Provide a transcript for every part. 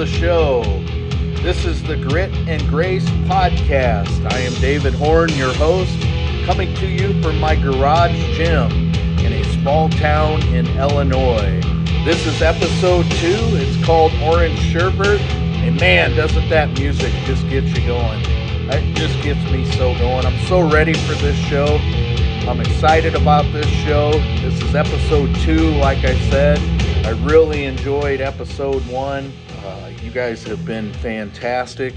show. This is the Grit and Grace podcast. I am David Horn, your host, coming to you from my garage gym in a small town in Illinois. This is episode 2. It's called Orange Sherbet. And man, doesn't that music just get you going? It just gets me so going. I'm so ready for this show. I'm excited about this show. This is episode 2, like I said. I really enjoyed episode 1. You guys have been fantastic.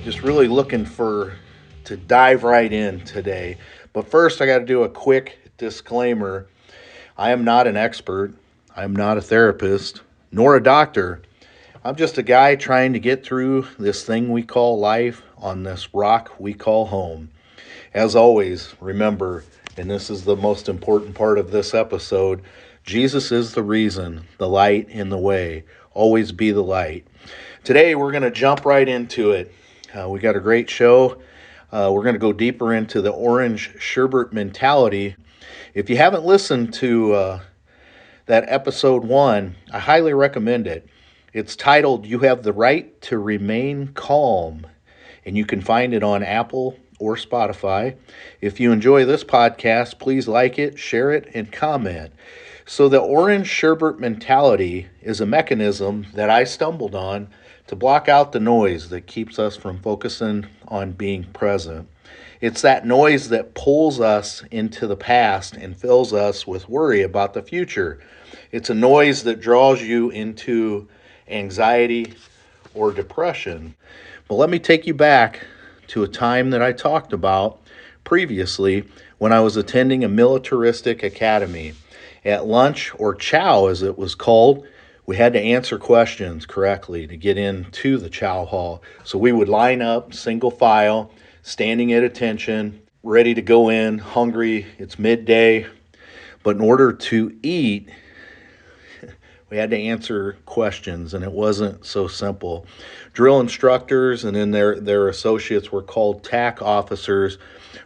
Just really looking to dive right in today. But first, I got to do a quick disclaimer. I am not an expert. I am not a therapist, nor a doctor. I'm just a guy trying to get through this thing we call life on this rock we call home. As always, remember, and this is the most important part of this episode, Jesus is the reason, the light in the way. Always be the light. Today, we're going to jump right into it. We got a great show. We're going to go deeper into the Orange Sherbet mentality. If you haven't listened to that episode 1, I highly recommend it. It's titled, You Have the Right to Remain Calm, and you can find it on Apple or Spotify. If you enjoy this podcast, please like it, share it, and comment. So the Orange Sherbet mentality is a mechanism that I stumbled on to block out the noise that keeps us from focusing on being present. It's that noise that pulls us into the past and fills us with worry about the future. It's a noise that draws you into anxiety or depression. But let me take you back to a time that I talked about previously when I was attending a militaristic academy. At lunch, or chow as it was called, we had to answer questions correctly to get into the chow hall. So we would line up, single file, standing at attention, ready to go in, hungry. It's midday. But in order to eat, we had to answer questions, and it wasn't so simple. Drill instructors and then their associates were called TAC officers,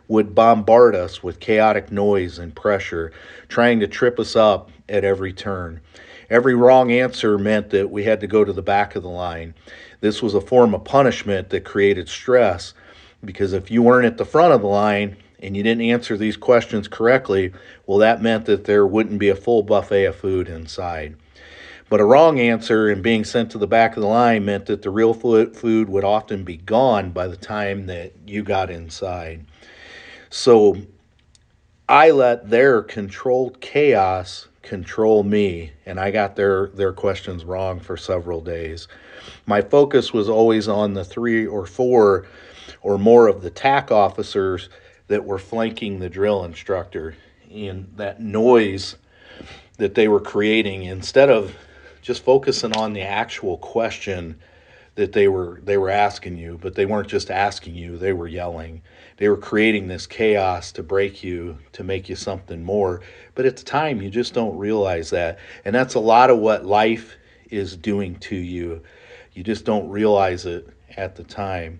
would bombard us with chaotic noise and pressure, trying to trip us up at every turn. Every wrong answer meant that we had to go to the back of the line. This was a form of punishment that created stress, because if you weren't at the front of the line and you didn't answer these questions correctly, well, that meant that there wouldn't be a full buffet of food inside. But a wrong answer and being sent to the back of the line meant that the real food would often be gone by the time that you got inside. So I let their controlled chaos control me, and I got their questions wrong for several days. My focus was always on the 3 or 4 or more of the TAC officers that were flanking the drill instructor, and that noise that they were creating, instead of just focusing on the actual question that they were asking you. But they weren't just asking you, they were yelling. They were creating this chaos to break you, to make you something more. But at the time, you just don't realize that. And that's a lot of what life is doing to you. You just don't realize it at the time.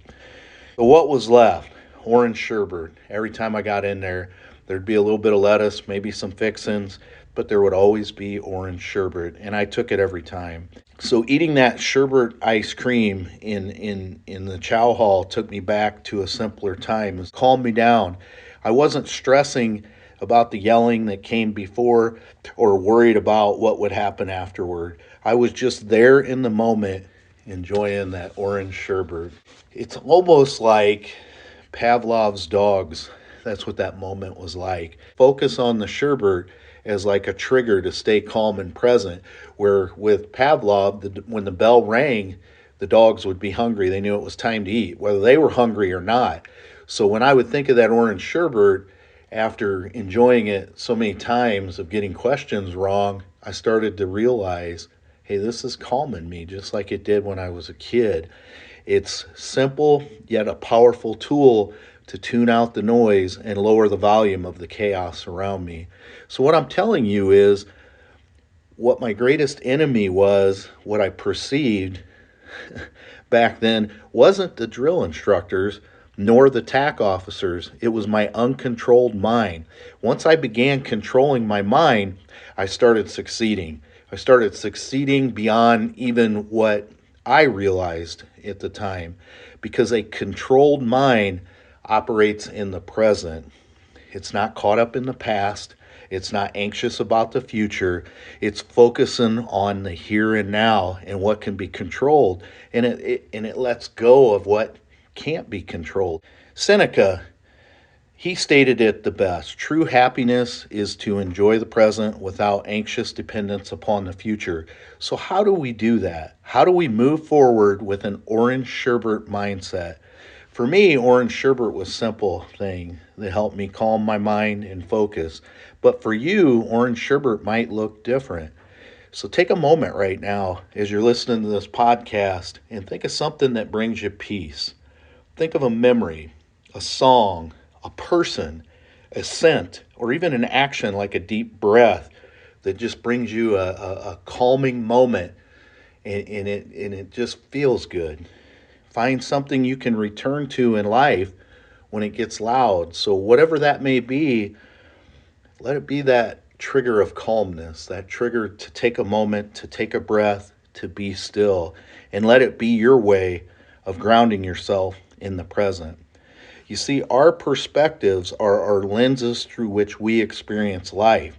But what was left? Orange sherbet. Every time I got in there, there'd be a little bit of lettuce, maybe some fixins, but there would always be orange sherbet, and I took it every time. So eating that sherbet ice cream in the chow hall took me back to a simpler time. It calmed me down. I wasn't stressing about the yelling that came before or worried about what would happen afterward. I was just there in the moment enjoying that orange sherbet. It's almost like Pavlov's dogs. That's what that moment was like. Focus on the sherbet as like a trigger to stay calm and present, where with Pavlov, when the bell rang, the dogs would be hungry. They knew it was time to eat, whether they were hungry or not. So when I would think of that orange sherbet, after enjoying it so many times of getting questions wrong, I started to realize, hey, this is calming me just like it did when I was a kid. It's simple, yet a powerful tool to tune out the noise and lower the volume of the chaos around me. So what I'm telling you is what my greatest enemy was, what I perceived back then, wasn't the drill instructors nor the TAC officers. It was my uncontrolled mind. Once I began controlling my mind, I started succeeding. I started succeeding beyond even what I realized at the time, because a controlled mind operates in the present. It's not caught up in the past. It's not anxious about the future. It's focusing on the here and now and what can be controlled. And it lets go of what can't be controlled. Seneca, he stated it the best. True happiness is to enjoy the present without anxious dependence upon the future. So, how do we do that? How do we move forward with an orange sherbet mindset? For me, orange sherbet was a simple thing that helped me calm my mind and focus. But for you, orange sherbet might look different. So take a moment right now as you're listening to this podcast and think of something that brings you peace. Think of a memory, a song, a person, a scent, or even an action like a deep breath that just brings you a calming moment, and it just feels good. Find something you can return to in life when it gets loud. So, whatever that may be, let it be that trigger of calmness, that trigger to take a moment, to take a breath, to be still, and let it be your way of grounding yourself in the present. You see, our perspectives are our lenses through which we experience life.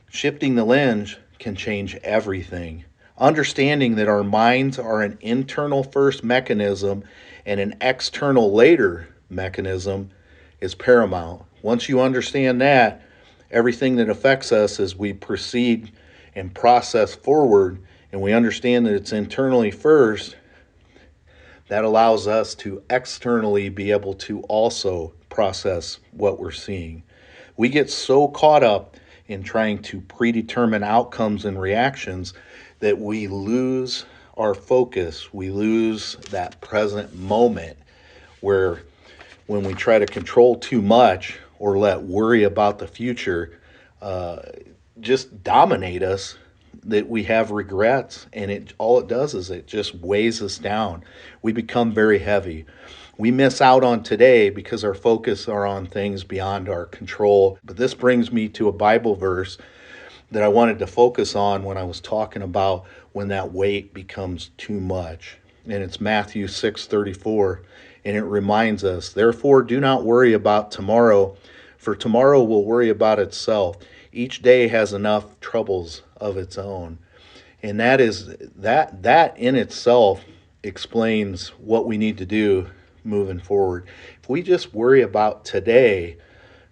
Shifting the lens can change everything. Understanding that our minds are an internal first mechanism and an external later mechanism is paramount. Once you understand that, everything that affects us as we proceed and process forward, and we understand that it's internally first, that allows us to externally be able to also process what we're seeing. We get so caught up in trying to predetermine outcomes and reactions that we lose our focus. We lose that present moment where when we try to control too much or let worry about the future just dominate us, that we have regrets, and it all it does is it just weighs us down. We become very heavy. We miss out on today because our focus are on things beyond our control. But this brings me to a Bible verse that I wanted to focus on when I was talking about when that weight becomes too much. And it's Matthew 6:34, and it reminds us, "Therefore do not worry about tomorrow, for tomorrow will worry about itself. Each day has enough troubles of its own." And that in itself explains what we need to do moving forward. If we just worry about today,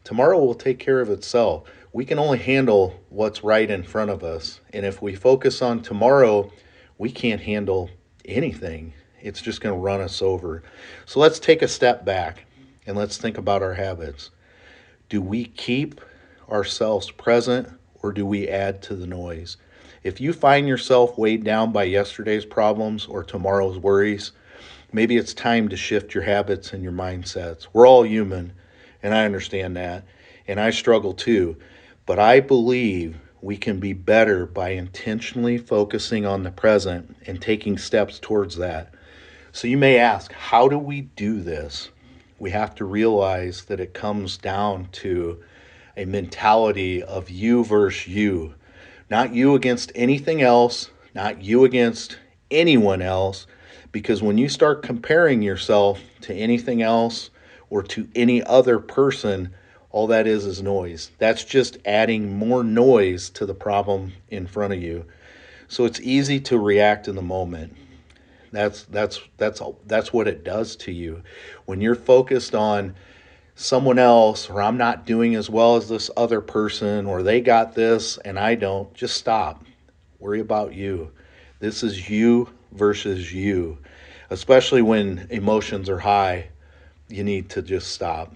tomorrow will take care of itself. We can only handle what's right in front of us. And if we focus on tomorrow, we can't handle anything. It's just going to run us over. So let's take a step back and let's think about our habits. Do we keep ourselves present, or do we add to the noise? If you find yourself weighed down by yesterday's problems or tomorrow's worries, maybe it's time to shift your habits and your mindsets. We're all human, and I understand that, and I struggle too. But I believe we can be better by intentionally focusing on the present and taking steps towards that. So you may ask, how do we do this? We have to realize that it comes down to a mentality of you versus you. Not you against anything else, not you against anyone else, because when you start comparing yourself to anything else or to any other person, all that is noise. That's just adding more noise to the problem in front of you. So it's easy to react in the moment. That's what it does to you. When you're focused on someone else, or I'm not doing as well as this other person, or they got this and I don't, just stop. Worry about you. This is you versus you. Especially when emotions are high, you need to just stop.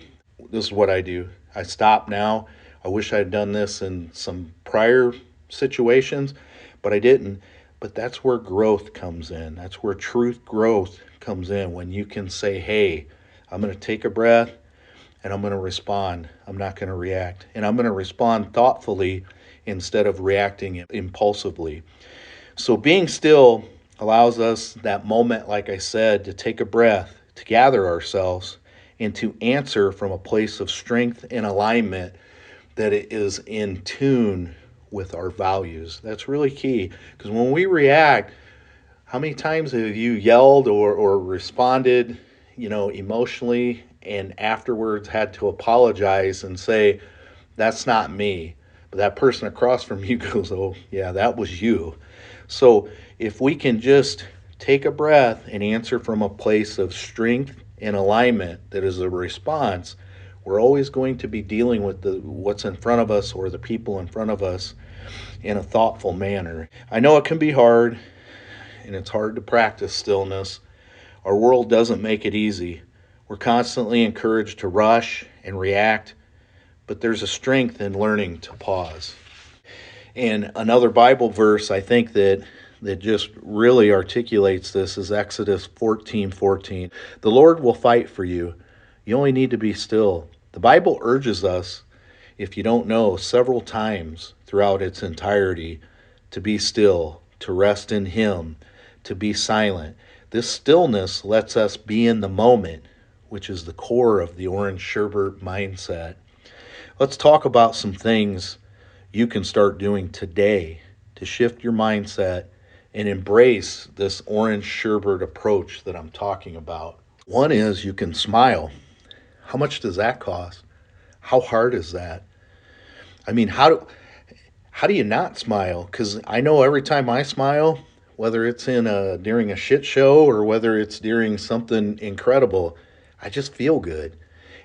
This is what I do. I stop now. I wish I had done this in some prior situations, but I didn't. But that's where growth comes in. That's where truth growth comes in, when you can say, hey, I'm going to take a breath and I'm going to respond. I'm not going to react. And I'm going to respond thoughtfully instead of reacting impulsively. So being still allows us that moment, like I said, to take a breath, to gather ourselves, and to answer from a place of strength and alignment that it is in tune with our values. That's really key, because when we react, How many times have you yelled or responded, emotionally, and afterwards had to apologize and say, that's not me? But that person across from you goes, oh, yeah, that was you. So if we can just take a breath and answer from a place of strength and alignment that is a response, we're always going to be dealing with what's in front of us or the people in front of us in a thoughtful manner. I know it can be hard, and it's hard to practice stillness. Our world doesn't make it easy. We're constantly encouraged to rush and react, but there's a strength in learning to pause. And another Bible verse I think that just really articulates this is Exodus 14:14. The Lord will fight for you. You only need to be still. The Bible urges us, if you don't know, several times throughout its entirety, to be still, to rest in Him, to be silent. This stillness lets us be in the moment, which is the core of the Orange Sherbet Mindset. Let's talk about some things you can start doing today to shift your mindset and embrace this Orange Sherbet approach that I'm talking about. One is you can smile. How much does that cost? How hard is that? I mean, how do you not smile? Because I know every time I smile, whether it's during a shit show or whether it's during something incredible, I just feel good,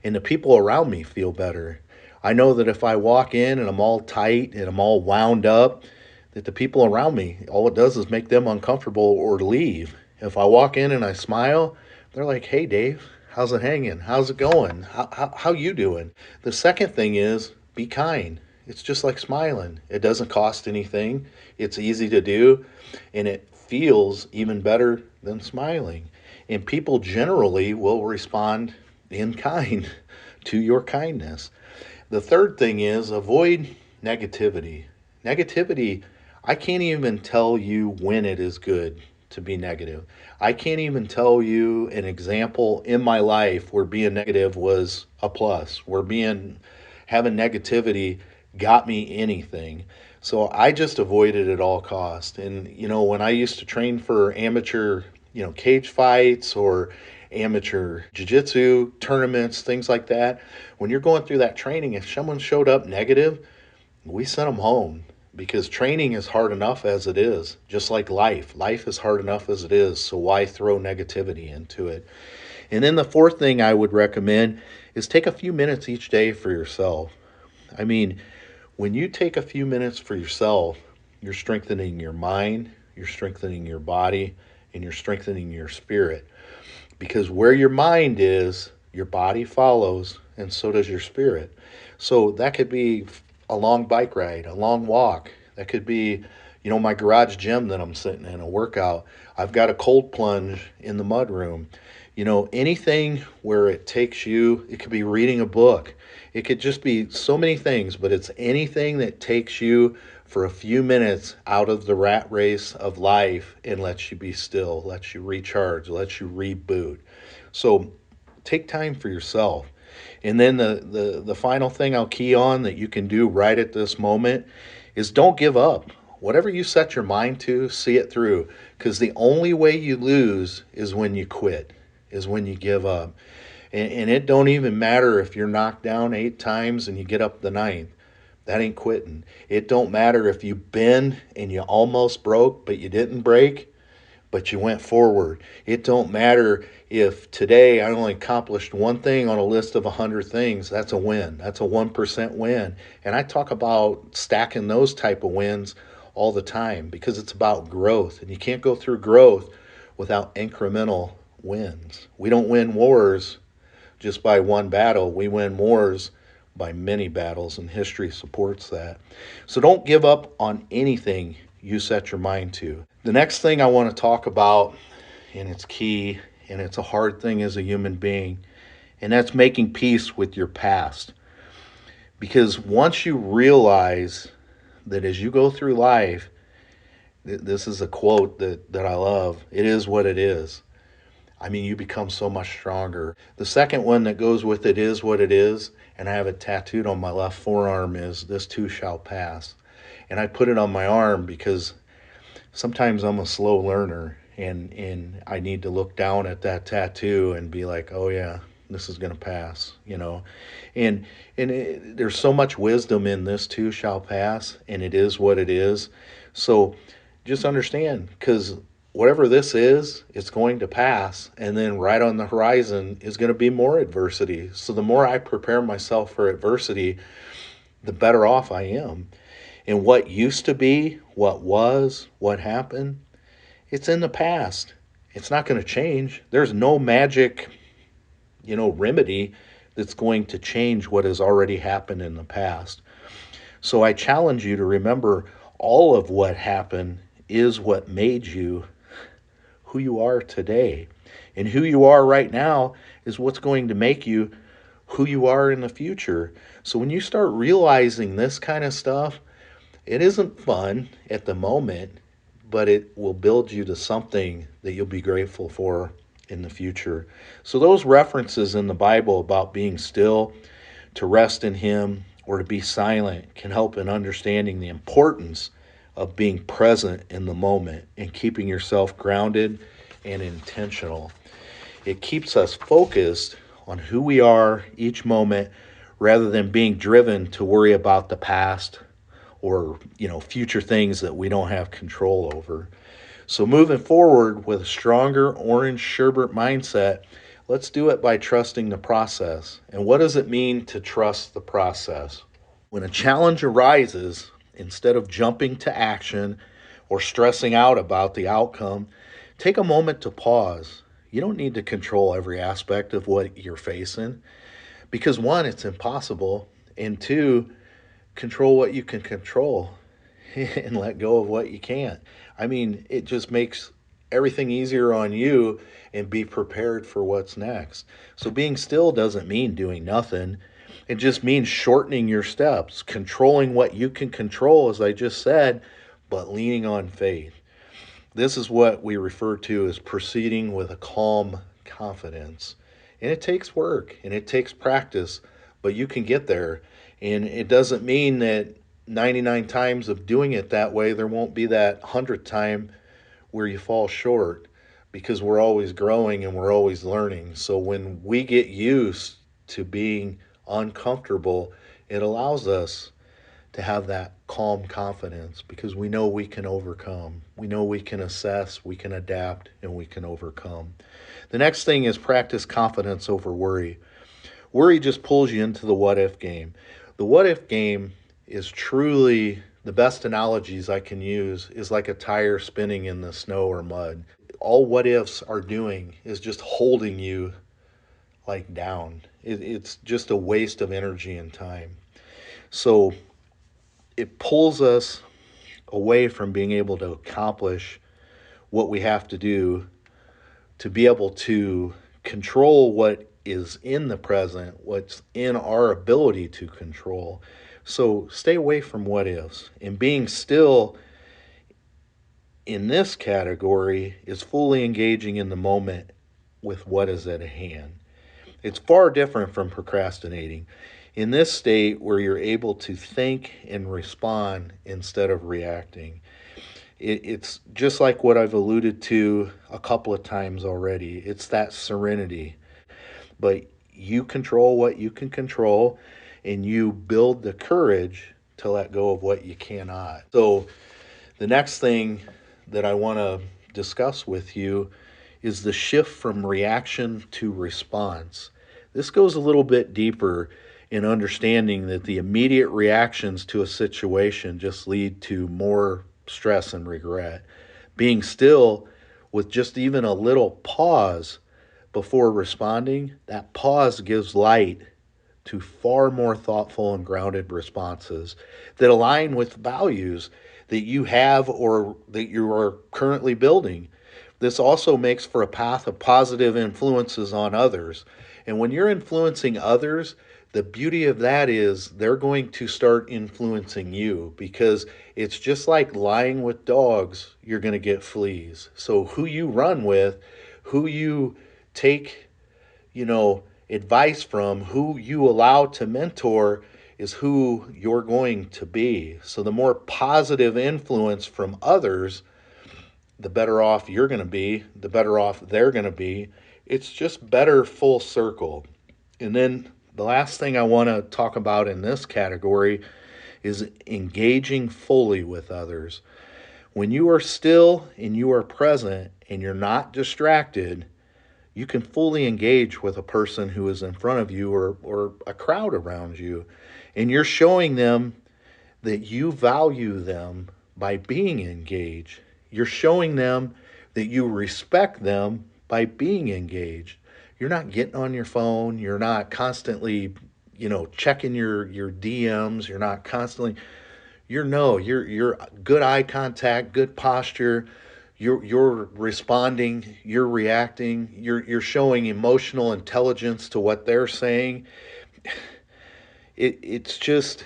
and the people around me feel better. I know that if I walk in and I'm all tight and I'm all wound up, that the people around me, all it does is make them uncomfortable or leave. If I walk in and I smile, they're like, "Hey, Dave, how's it hanging? How's it going? How you doing?" The second thing is be kind. It's just like smiling. It doesn't cost anything. It's easy to do, and it feels even better than smiling. And people generally will respond in kind to your kindness. The third thing is avoid negativity. Negativity, I can't even tell you when it is good to be negative. I can't even tell you an example in my life where being negative was a plus, where having negativity got me anything. So I just avoided at all costs. And when I used to train for amateur, cage fights or amateur jiu-jitsu tournaments, things like that, when you're going through that training, if someone showed up negative, we sent them home, because training is hard enough as it is. Just like life is hard enough as it is, so why throw negativity into it? And then the fourth thing I would recommend is take a few minutes each day for yourself. I mean, when you take a few minutes for yourself, you're strengthening your mind, you're strengthening your body, and you're strengthening your spirit. Because where your mind is, your body follows, and so does your spirit. So that could be a long bike ride, a long walk. That could be, my garage gym that I'm sitting in, a workout. I've got a cold plunge in the mud room. Anything where it takes you, it could be reading a book. It could just be so many things, but it's anything that takes you for a few minutes out of the rat race of life and lets you be still, lets you recharge, lets you reboot. So take time for yourself. And then the final thing I'll key on that you can do right at this moment is don't give up. Whatever you set your mind to, see it through. Because the only way you lose is when you quit, is when you give up. And it don't even matter if you're knocked down 8 times and you get up the 9th. That ain't quitting. It don't matter if you bend and you almost broke, but you didn't break, but you went forward. It don't matter if today I only accomplished one thing on a list of 100 things. That's a win. That's a 1% win. And I talk about stacking those type of wins all the time, because it's about growth. And you can't go through growth without incremental wins. We don't win wars just by one battle. We win wars by many battles, and history supports that. So don't give up on anything you set your mind to. The next thing I want to talk about, and it's key, and it's a hard thing as a human being, and that's making peace with your past. Because once you realize that as you go through life, this is a quote that I love, it is what it is. I mean, you become so much stronger. The second one that goes with it is what it is, and I have it tattooed on my left forearm, is this too shall pass. And I put it on my arm because sometimes I'm a slow learner, and I need to look down at that tattoo and be like, oh yeah, this is going to pass, and there's so much wisdom in this too shall pass, and it is what it is. So just understand, because whatever this is, it's going to pass, and then right on the horizon is going to be more adversity. So the more I prepare myself for adversity, the better off I am. And what used to be, what was, what happened, it's in the past. It's not going to change. There's no magic, remedy that's going to change what has already happened in the past. So I challenge you to remember all of what happened is what made you who you are today. And who you are right now is what's going to make you who you are in the future. So when you start realizing this kind of stuff, it isn't fun at the moment, but it will build you to something that you'll be grateful for in the future. So those references in the Bible about being still, to rest in Him, or to be silent can help in understanding the importance of being present in the moment and keeping yourself grounded and intentional. It keeps us focused on who we are each moment rather than being driven to worry about the past or future things that we don't have control over. So moving forward with a stronger Orange Sherbet mindset, let's do it by trusting the process. And what does it mean to trust the process? When a challenge arises, instead of jumping to action or stressing out about the outcome, take a moment to pause. You don't need to control every aspect of what you're facing because, one, it's impossible, and two, control what you can control and let go of what you can't. I mean, it just makes everything easier on you and be prepared for what's next. So being still doesn't mean doing nothing. It just means shortening your steps, controlling what you can control, as I just said, but leaning on faith. This is what we refer to as proceeding with a calm confidence. And it takes work and it takes practice, but you can get there. And it doesn't mean that 99 times of doing it that way, there won't be that 100th time where you fall short, because we're always growing and we're always learning. So when we get used to being uncomfortable, it allows us to have that calm confidence because we know we can overcome. We know we can assess, we can adapt, and we can overcome. The next thing is practice confidence over worry. Worry just pulls you into the what if game. The what if game is truly, the best analogies I can use is like a tire spinning in the snow or mud. All what ifs are doing is just holding you like down. It's just a waste of energy and time. So it pulls us away from being able to accomplish what we have to do to be able to control what is in the present, what's in our ability to control. So stay away from what ifs. And being still in this category is fully engaging in the moment with what is at hand. It's far different from procrastinating. In this state where you're able to think and respond instead of reacting, it's just like what I've alluded to a couple of times already. It's that serenity. But you control what you can control, and you build the courage to let go of what you cannot. So the next thing that I want to discuss with you is the shift from reaction to response. This goes a little bit deeper in understanding that the immediate reactions to a situation just lead to more stress and regret. Being still with just even a little pause before responding, that pause gives light to far more thoughtful and grounded responses that align with values that you have or that you are currently building. This also makes for a path of positive influences on others. And when you're influencing others, the beauty of that is they're going to start influencing you, because it's just like lying with dogs, you're going to get fleas. So who you run with, who you take, advice from, who you allow to mentor is who you're going to be. So the more positive influence from others, the better off you're going to be, the better off they're going to be. It's just better full circle. And then the last thing I want to talk about in this category is engaging fully with others. When you are still and you are present and you're not distracted, you can fully engage with a person who is in front of you or a crowd around you. And you're showing them that you value them by being engaged. You're showing them that you respect them by being engaged. You're not getting on your phone. You're not constantly, checking your DMs. You're not constantly, you're good eye contact, good posture. You're responding, you're reacting, you're showing emotional intelligence to what they're saying. It's just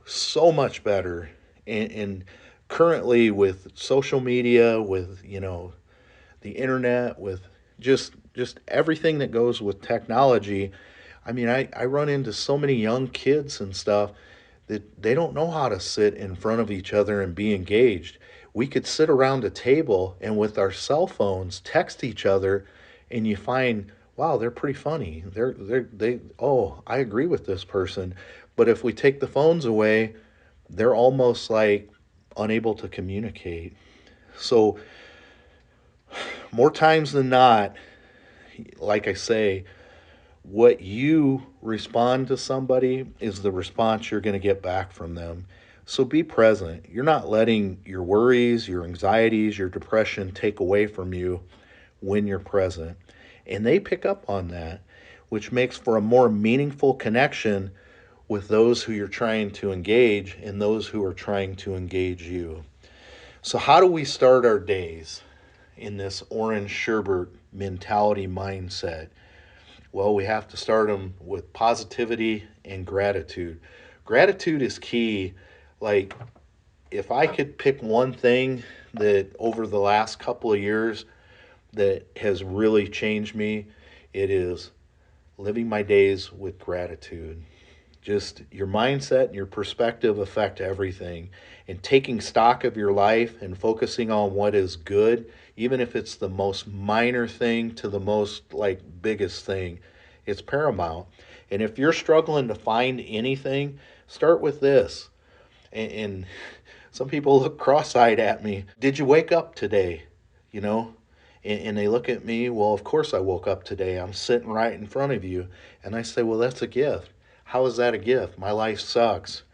so much better. And currently with social media, with the internet, with just everything that goes with technology. I mean, I run into so many young kids and stuff that they don't know how to sit in front of each other and be engaged. We could sit around a table and with our cell phones text each other, and you find, wow, they're pretty funny. Oh, I agree with this person. But if we take the phones away, they're almost like unable to communicate. So more times than not, like I say, what you respond to somebody is the response you're going to get back from them. So be present. You're not letting your worries, your anxieties, your depression take away from you when you're present. And they pick up on that, which makes for a more meaningful connection with those who you're trying to engage and those who are trying to engage you. So how do we start our days in this orange sherbet mentality mindset? Well, we have to start them with positivity and gratitude. Gratitude is key. Like, if I could pick one thing that over the last couple of years that has really changed me, it is living my days with gratitude. Just your mindset and your perspective affect everything. And taking stock of your life and focusing on what is good, even if it's the most minor thing to the most biggest thing, it's paramount. And if you're struggling to find anything, start with this. And some people look cross-eyed at me. Did you wake up today? You know? And they look at me, well, of course I woke up today. I'm sitting right in front of you. And I say, well, that's a gift. How is that a gift? My life sucks.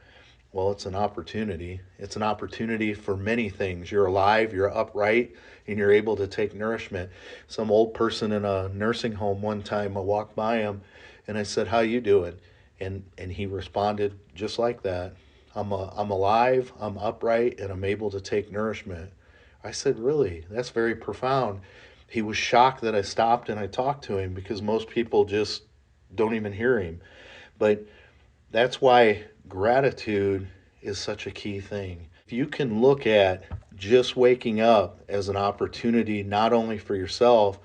Well, it's an opportunity. It's an opportunity for many things. You're alive, you're upright, and you're able to take nourishment. Some old person in a nursing home one time, I walked by him and I said, how you doing? And he responded just like that. I'm alive, I'm upright, and I'm able to take nourishment. I said, really? That's very profound. He was shocked that I stopped and I talked to him because most people just don't even hear him. But that's why gratitude is such a key thing. If you can look at just waking up as an opportunity, not only for yourself,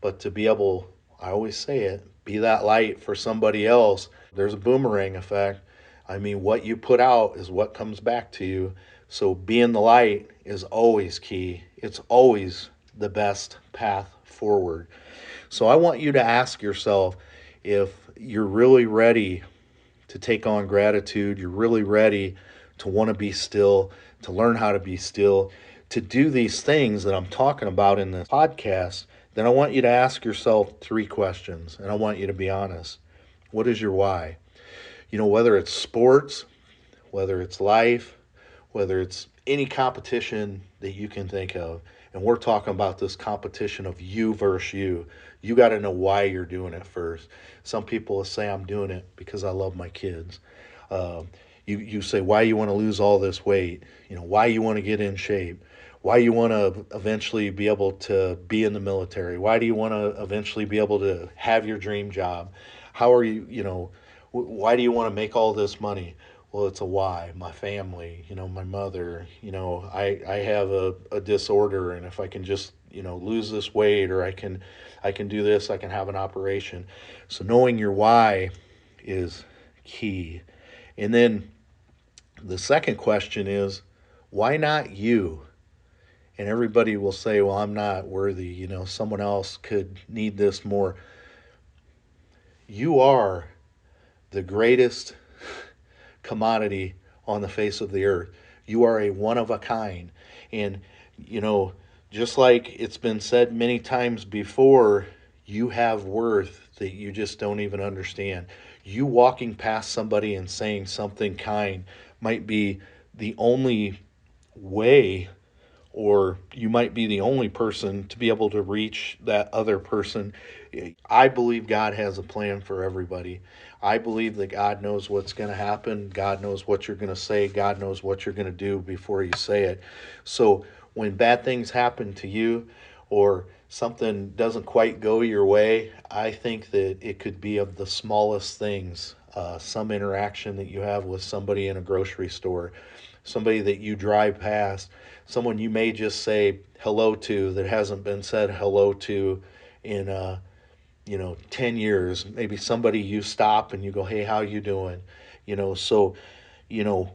but to be able, I always say it, be that light for somebody else. There's a boomerang effect. I mean, what you put out is what comes back to you. So being the light is always key. It's always the best path forward. So I want you to ask yourself, if you're really ready to take on gratitude, you're really ready to want to be still, to learn how to be still, to do these things that I'm talking about in this podcast, then I want you to ask yourself 3 questions, and I want you to be honest. What is your why? Whether it's sports, whether it's life, whether it's any competition that you can think of, and we're talking about this competition of you versus you. You got to know why you're doing it first. Some people will say, I'm doing it because I love my kids. You say, why you want to lose all this weight? Why you want to get in shape? Why you want to eventually be able to be in the military? Why do you want to eventually be able to have your dream job? How are you, why do you want to make all this money? Well, it's a why. My family, my mother, I have a disorder, and if I can just, lose this weight, or I can do this, I can have an operation. So knowing your why is key. And then the second question is, why not you? And everybody will say, well, I'm not worthy. Someone else could need this more. You are the greatest commodity on the face of the earth. You are a one of a kind. And, you know, just like it's been said many times before, you have worth that you just don't even understand. You walking past somebody and saying something kind might be the only way, or you might be the only person to be able to reach that other person. I believe God has a plan for everybody. I believe that God knows what's going to happen. God knows what you're going to say. God knows what you're going to do before you say it. So when bad things happen to you or something doesn't quite go your way, I think that it could be of the smallest things. Some interaction that you have with somebody in a grocery store, somebody that you drive past, someone you may just say hello to that hasn't been said hello to in 10 years. Maybe somebody you stop and you go, hey, how you doing? So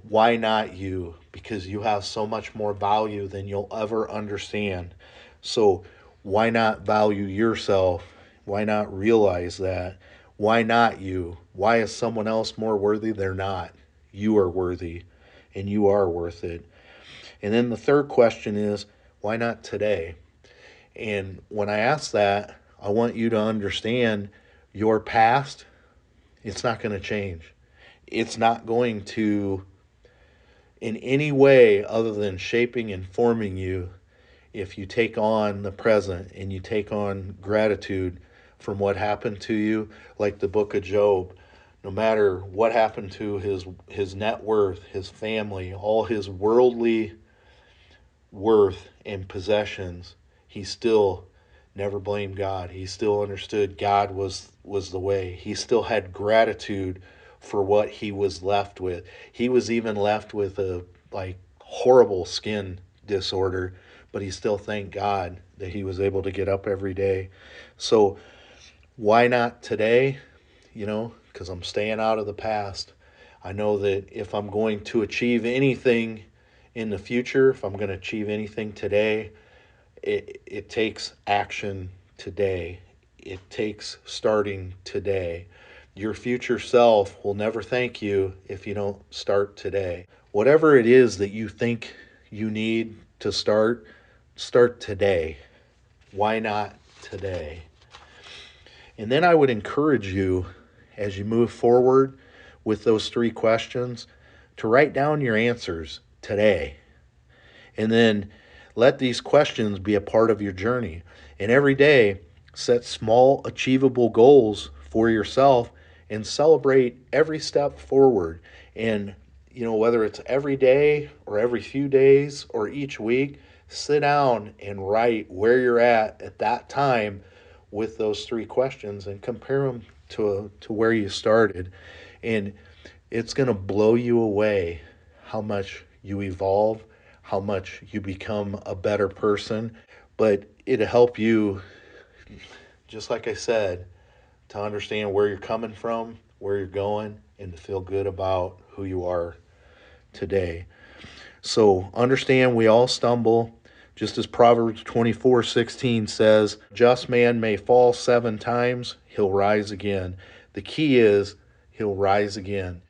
why not you? Because you have so much more value than you'll ever understand. So why not value yourself? Why not realize that? Why not you? Why is someone else more worthy? They're not. You are worthy and you are worth it. And then the third question is, why not today? And when I ask that, I want you to understand your past, it's not going to change. It's not going to, in any way other than shaping and forming you, if you take on the present and you take on gratitude from what happened to you, like the book of Job. No matter what happened to his net worth, his family, all his worldly worth and possessions, he still never blamed God. He still understood God was the way. He still had gratitude for what he was left with. He was even left with a horrible skin disorder, but he still thanked God that he was able to get up every day. So why not today? Because I'm staying out of the past. I know that if I'm going to achieve anything in the future, if I'm going to achieve anything today, it takes action today. It takes starting today. Your future self will never thank you if you don't start today. Whatever it is that you think you need to start today. Why not today? And then I would encourage you, as you move forward with those three questions, to write down your answers today. And then let these questions be a part of your journey. And every day, set small, achievable goals for yourself and celebrate every step forward. And, whether it's every day or every few days or each week, sit down and write where you're at that time with those three questions and compare them to where you started. And it's going to blow you away how much you evolve, how much you become a better person. But it'll help you, just like I said, to understand where you're coming from, where you're going, and to feel good about who you are today. So understand we all stumble. Just as Proverbs 24:16 says, just man may fall 7 times, he'll rise again. The key is he'll rise again.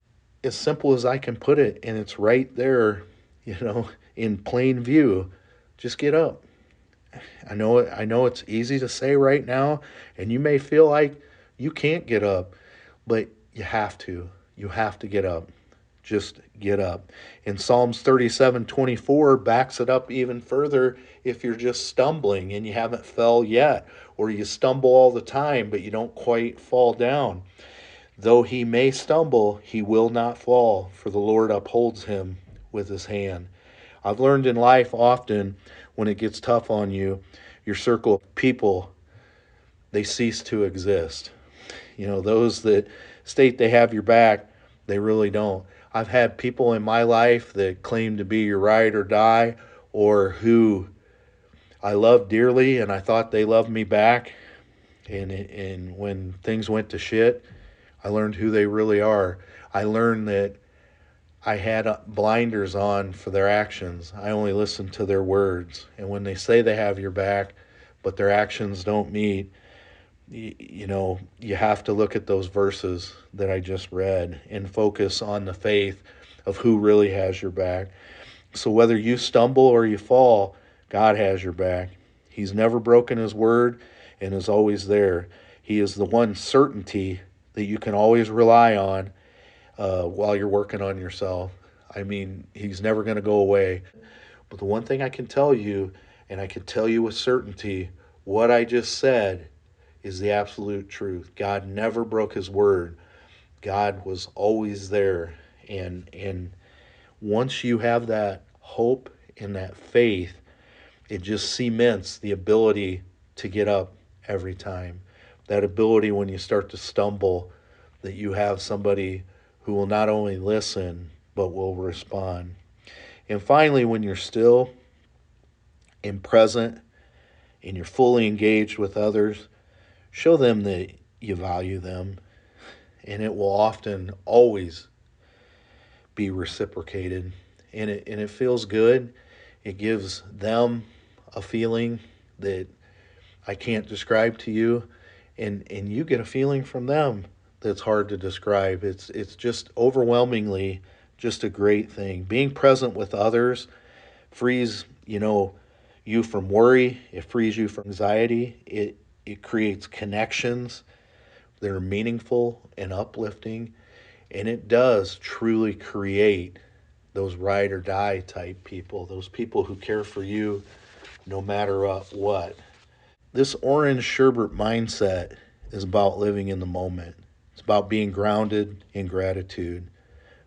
As simple as I can put it, and it's right there, in plain view. Just get up. I know it's easy to say right now, and you may feel like you can't get up, but you have to. You have to get up. Just get up. And Psalms 37:24 backs it up even further. If you're just stumbling and you haven't fell yet, or you stumble all the time but you don't quite fall down, though he may stumble, he will not fall, for the Lord upholds him with his hand. I've learned in life often, when it gets tough on you, your circle of people, they cease to exist. Those that state they have your back, they really don't. I've had people in my life that claim to be your ride or die, or who I love dearly and I thought they loved me back. And when things went to shit, I learned who they really are. I learned that I had blinders on for their actions. I only listened to their words. And when they say they have your back, but their actions don't meet, you have to look at those verses that I just read and focus on the faith of who really has your back. So whether you stumble or you fall, God has your back. He's never broken his word and is always there. He is the one certainty that you can always rely on while you're working on yourself. I mean, he's never going to go away. But the one thing I can tell you, and I can tell you with certainty, what I just said is the absolute truth. God never broke his word. God was always there. And once you have that hope and that faith, it just cements the ability to get up every time. That ability when you start to stumble, that you have somebody who will not only listen, but will respond. And finally, when you're still and present and you're fully engaged with others, show them that you value them. And it will often always be reciprocated. And it feels good. It gives them a feeling that I can't describe to you. And you get a feeling from them that's hard to describe. It's just overwhelmingly just a great thing. Being present with others frees, you from worry. It frees you from anxiety. It creates connections that are meaningful and uplifting. And it does truly create those ride or die type people, those people who care for you no matter what. This Orange Sherbet mindset is about living in the moment. It's about being grounded in gratitude,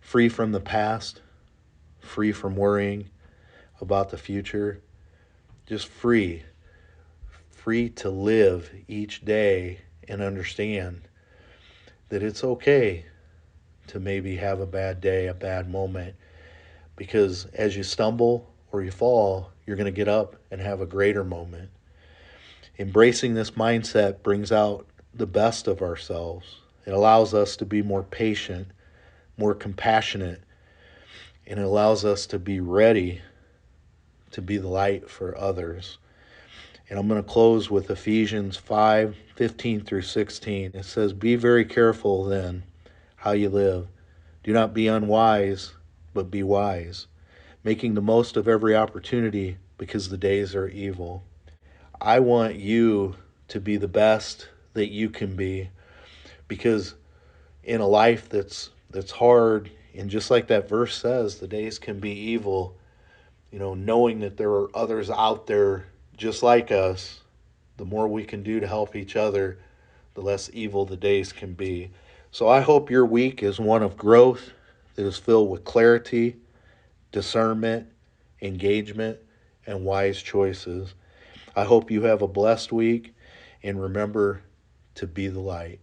free from the past, free from worrying about the future, just free to live each day and understand that it's okay to maybe have a bad day, a bad moment, because as you stumble or you fall, you're going to get up and have a greater moment. Embracing this mindset brings out the best of ourselves. It allows us to be more patient, more compassionate, and it allows us to be ready to be the light for others. And I'm going to close with Ephesians 5:15 through 16. It says, "Be very careful then how you live. Do not be unwise, but be wise, making the most of every opportunity because the days are evil." I want you to be the best that you can be, because in a life that's hard, and just like that verse says, the days can be evil, knowing that there are others out there just like us, the more we can do to help each other, the less evil the days can be. So I hope your week is one of growth that is filled with clarity, discernment, engagement, and wise choices. I hope you have a blessed week, and remember to be the light.